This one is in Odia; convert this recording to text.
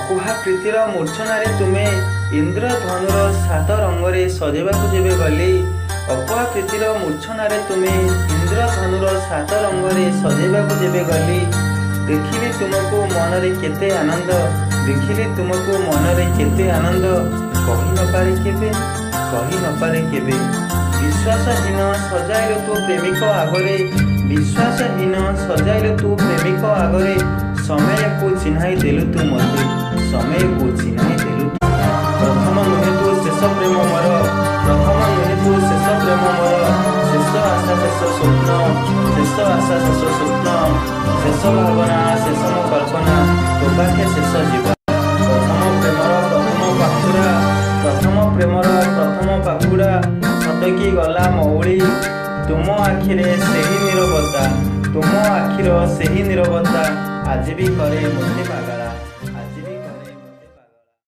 ଅକୁହା ପ୍ରୀତିର ମୂର୍ଚ୍ଛନାରେ ତୁମେ ଇନ୍ଦ୍ରଧନୁର 7 ରଙ୍ଗରେ ସଜେଇବାକୁ ଯେବେ ଗଲି, ଅକୁହା ପ୍ରୀତିର ମୂର୍ଚ୍ଛନାରେ ତୁମେ ଇନ୍ଦ୍ରଧନୁର 7 ରଙ୍ଗରେ ସଜେଇବାକୁ ଯେବେ ଗଲି, ଦେଖିଲି ତୁମକୁ ମନରେ କେତେ ଆନନ୍ଦ, ଦେଖିଲି ତୁମକୁ ମନରେ କେତେ ଆନନ୍ଦ, କହି ନପାରେ କେବେ, କହି ନପାରେ କେବେ। ବିଶ୍ୱାସହୀନ ସଜାଇଲୁ ତୁ ପ୍ରେମିକ ଆଗରେ, ବିଶ୍ୱାସହୀନ ସଜାଇଲୁ ତୁ ପ୍ରେମିକ ଆଗରେ, ସମୟକୁ ଚିହ୍ନାଇ ଦେଲୁ ତୁ ମୋତେ, ସମୟକୁ ଚିହ୍ନାଇ ଦେଲୁ। ପ୍ରଥମ ନୁହେଁ ତୁ ଶେଷ ପ୍ରେମ ମୋର, ପ୍ରଥମ ନୁହେଁ ତୁ ଶେଷ ପ୍ରେମ ମୋର, ଶେଷ ଆଶା ଶେଷ ସ୍ୱପ୍ନ, ଶେଷ ଆଶା ଶେଷ ସ୍ୱପ୍ନ, ଶେଷ ଭାବନା ଶେଷ ମୋ କଳ୍ପନା, ତୋ ପାଖେ ଶେଷ ଜୀବନ। ପ୍ରଥମ ପ୍ରେମର ପ୍ରଥମ ପାଖୁଡ଼ା, ପ୍ରଥମ ପ୍ରେମର ପ୍ରଥମ ପାଖୁଡ଼ା, ସଟକି ଗଲା ମଉଳି, ତୁମ ଆଖିରେ ସେହି ନୀରବତା, ତୁମ ଆଖିର ସେହି ନୀରବତା ଆଜି ବି କରେ ମୋତେ ପାଗଳା।